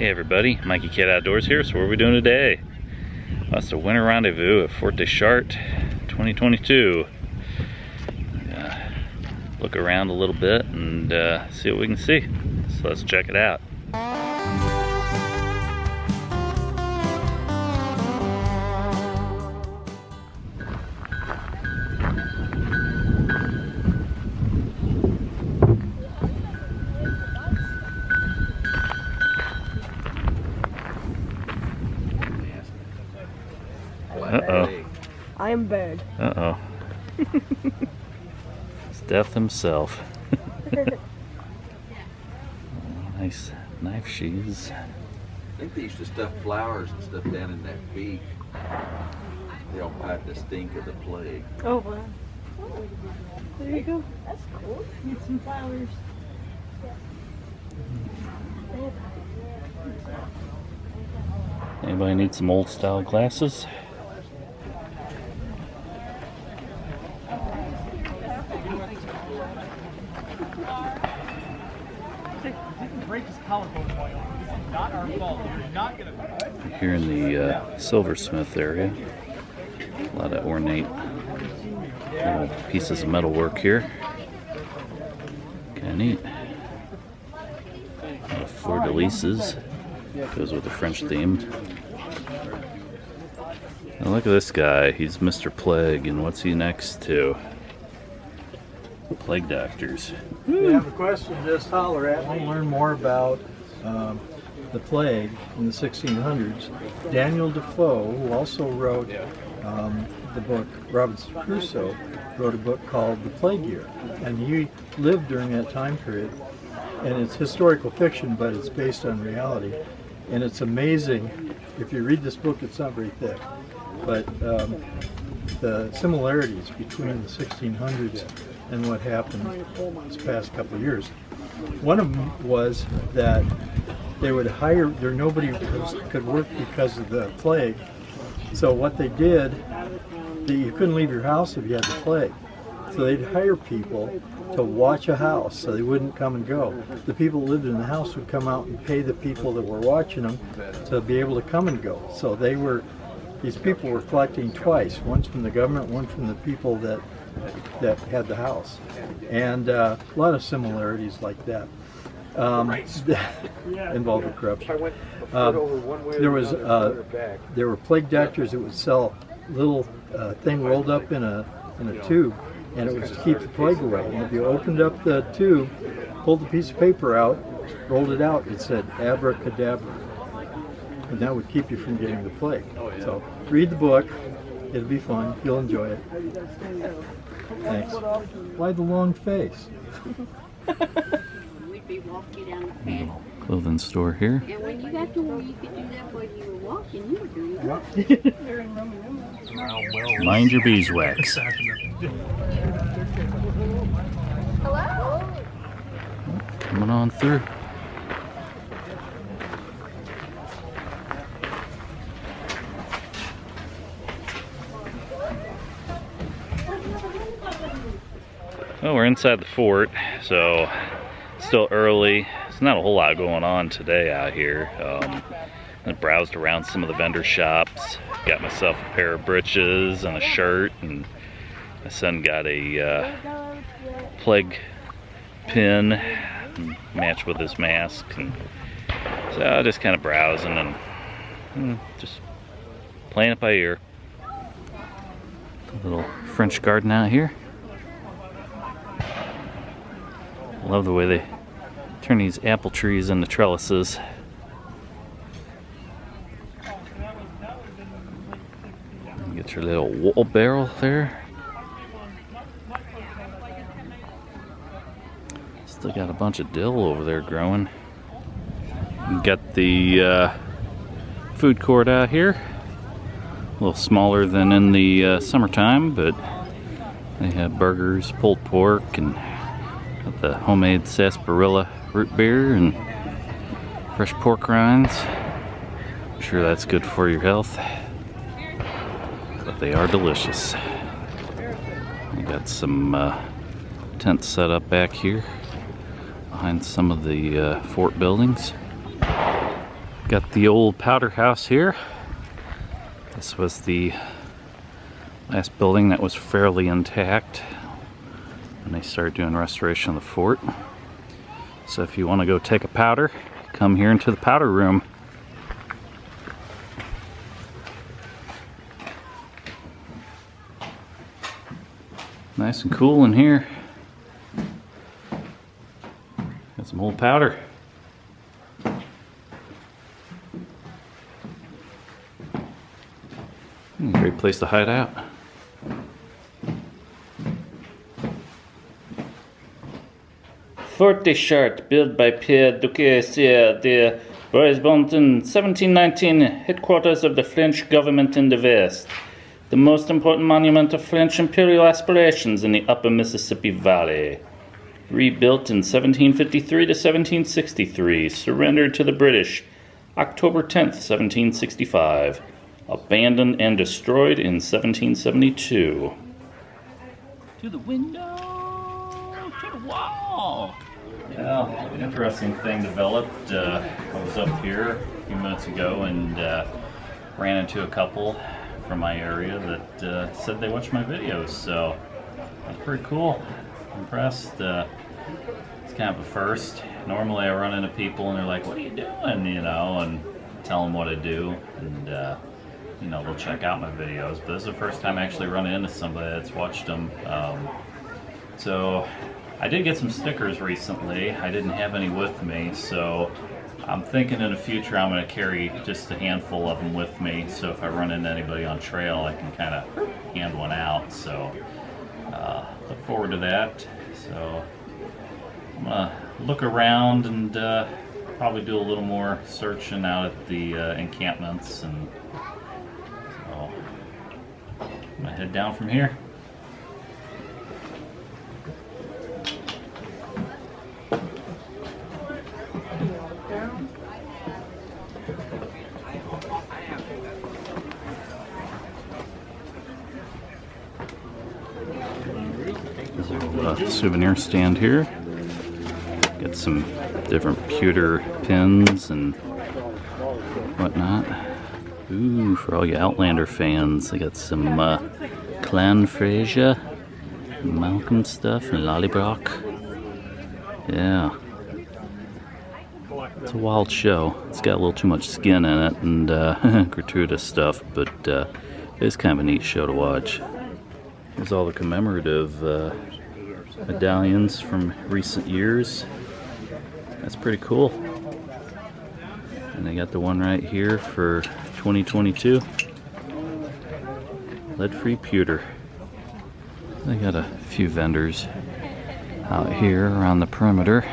Hey everybody, Mikeycat Outdoors here. So what are we doing today? Well, it's a Winter Rendezvous at Fort de Chartres 2022. Look around a little bit and see what we can see. So let's check it out. Uh-oh. I am bad. Uh-oh. It's Death himself. Nice knife sheaths. I think they used to stuff flowers and stuff down in that beak. They all hide the stink of the plague. Oh, wow. There you go. That's cool. Need some flowers. Anybody need some old style glasses? Here in the silversmith area, a lot of ornate little pieces of metalwork here. Kind of neat. A lot of fleur-de-lises. Goes with the French theme. And look at this guy. He's Mr. Plague, and what's he next to? Plague doctors. If you have a question, just holler at me. Learn more about the plague in the 1600s. Daniel Defoe, who also wrote the book Robinson Crusoe, wrote a book called The Plague Year, and he lived during that time period. And it's historical fiction, but it's based on reality. And it's amazing. If you read this book, it's not very thick, but the similarities between the 1600s and what happened this past couple of years. One of them was that they would hire, nobody could work because of the plague. So what they did, you couldn't leave your house if you had the plague. So they'd hire people to watch a house so they wouldn't come and go. The people who lived in the house would come out and pay the people that were watching them to be able to come and go. So these people were collecting twice, once from the government, one from the people that had the house. And a lot of similarities like that. Involved with corruption. There were plague doctors that would sell little thing rolled up in a tube, and it was to keep the plague away. And if you opened up the tube, pulled the piece of paper out, rolled it out, it said abracadabra, and that would keep you from getting the plague. So read the book; it'll be fun. You'll enjoy it. Thanks. Why the long face? Be walking down the path. Clothing store here. And when you got to where you could do that while you were walking, you were doing that. Mind your beeswax. Hello? Coming on through. Well, we're inside the fort, so still early. There's not a whole lot going on today out here. I browsed around some of the vendor shops, got myself a pair of breeches and a shirt, and my son got a plague pin matched with his mask. And so I was just kind of browsing and just playing it by ear. A little French garden out here. Love the way they turn these apple trees into trellises. You get your little wool barrel there. Still got a bunch of dill over there growing. You got the food court out here. A little smaller than in the summertime, but they have burgers, pulled pork, and the homemade sarsaparilla root beer and fresh pork rinds. I'm sure that's good for your health, but they are delicious. We got some tents set up back here behind some of the fort buildings. Got the old powder house here. This was the last building that was fairly intact when they started doing restoration of the fort. So if you want to go take a powder, come here into the powder room. Nice and cool in here. Got some old powder. Great place to hide out. Fort de Chartres, built by Pierre Duquesne de Boisbonne in 1719, headquarters of the French government in the West. The most important monument of French imperial aspirations in the upper Mississippi Valley. Rebuilt in 1753 to 1763, surrendered to the British October 10th, 1765. Abandoned and destroyed in 1772. To the window, to the wall. Well, an interesting thing developed. I was up here a few minutes ago and ran into a couple from my area that said they watched my videos, so that's pretty cool. Impressed. It's kind of a first. Normally I run into people and they're like, "What are you doing?" You know, and tell them what I do, and you know, they'll check out my videos. But this is the first time I actually run into somebody that's watched them. So I did get some stickers recently. I didn't have any with me, so I'm thinking in the future I'm going to carry just a handful of them with me, so if I run into anybody on trail I can kind of hand one out. So look forward to that. So I'm going to look around and probably do a little more searching out at the encampments, and so I'm going to head down from here. Souvenir stand here. Got some different pewter pins and whatnot. Ooh, for all you Outlander fans, I got some Clan Fraser, Malcolm stuff, and Lollybrock. Yeah. It's a wild show. It's got a little too much skin in it and gratuitous stuff, but it's kind of a neat show to watch. There's all the commemorative medallions from recent years. That's pretty cool. And they got the one right here for 2022. Lead-free pewter. They got a few vendors out here around the perimeter.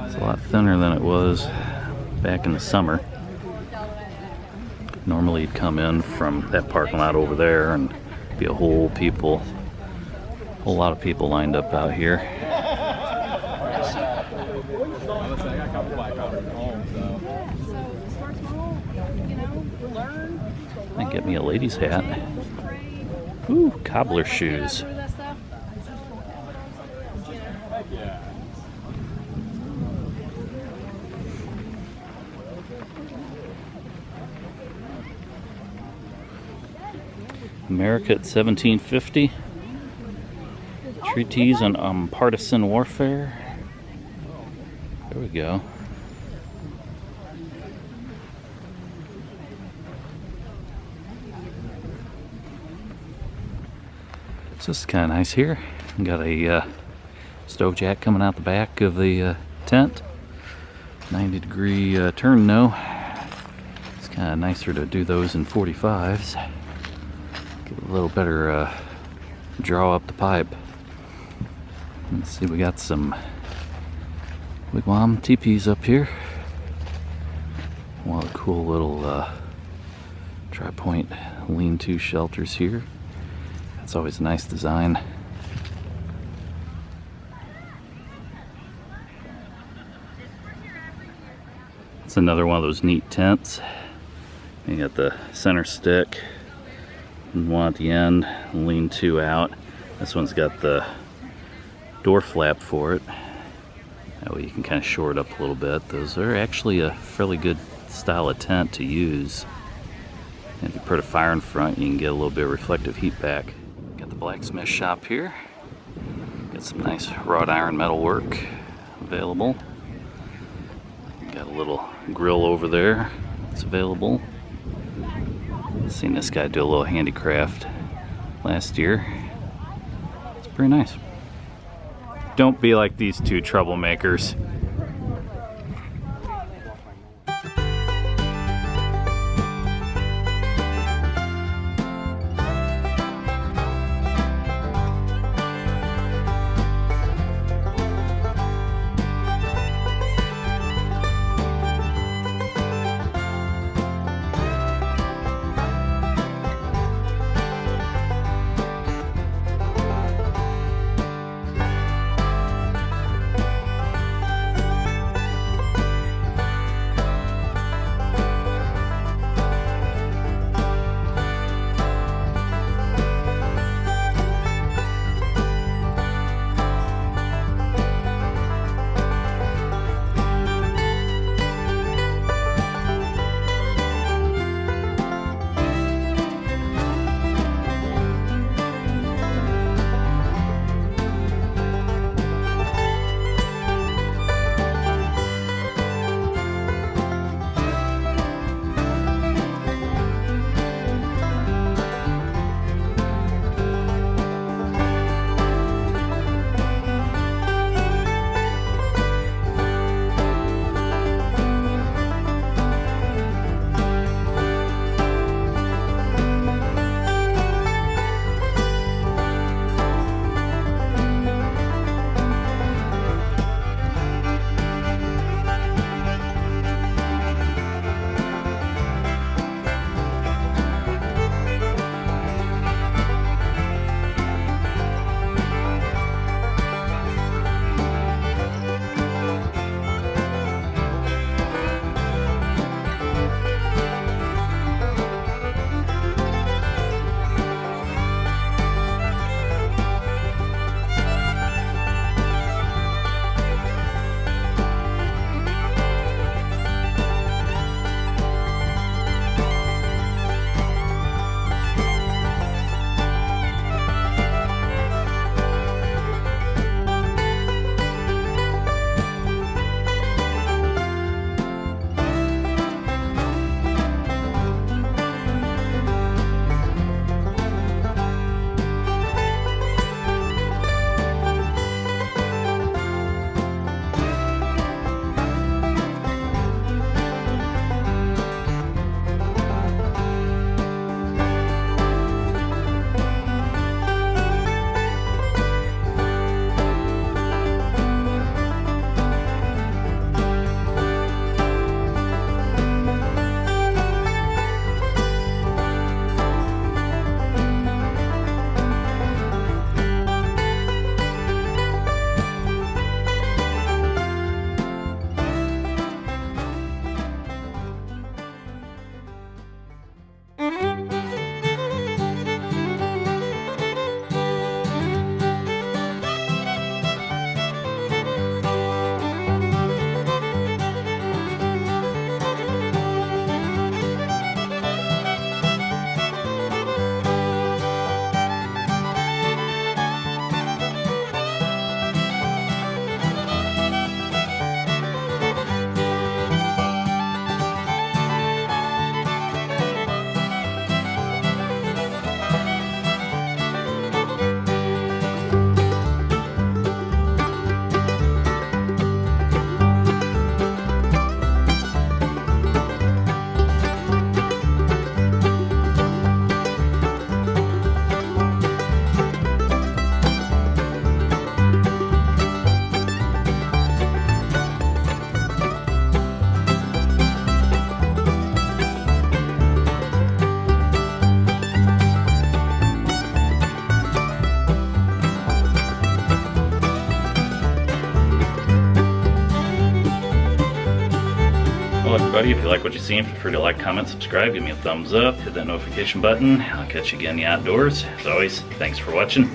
It's a lot thinner than it was back in the summer. Normally you'd come in from that parking lot over there and be a whole lot of people lined up out here. And get me a lady's hat. Ooh, cobbler shoes. America at 1750. Treatise on partisan warfare. There we go. So this is kind of nice here. Got a stove jack coming out the back of the tent. 90-degree turn though. It's kind of nicer to do those in 45s. Get a little better draw up the pipe. Let's see, we got some wigwam teepees up here. One of the cool little tri-point lean-to shelters here. That's always a nice design. It's another one of those neat tents. You got the center stick and one at the end, lean-to out. This one's got the door flap for it. That way you can kind of shore it up a little bit. Those are actually a fairly good style of tent to use. And if you put a fire in front, you can get a little bit of reflective heat back. Got the blacksmith shop here. Got some nice wrought iron metal work available. Got a little grill over there that's available. Seen this guy do a little handicraft last year. It's pretty nice. Don't be like these two troublemakers. everybody. If you like what you see, feel free to like, comment, subscribe, give me a thumbs up, hit that notification button. I'll catch you again in the outdoors. As always, thanks for watching.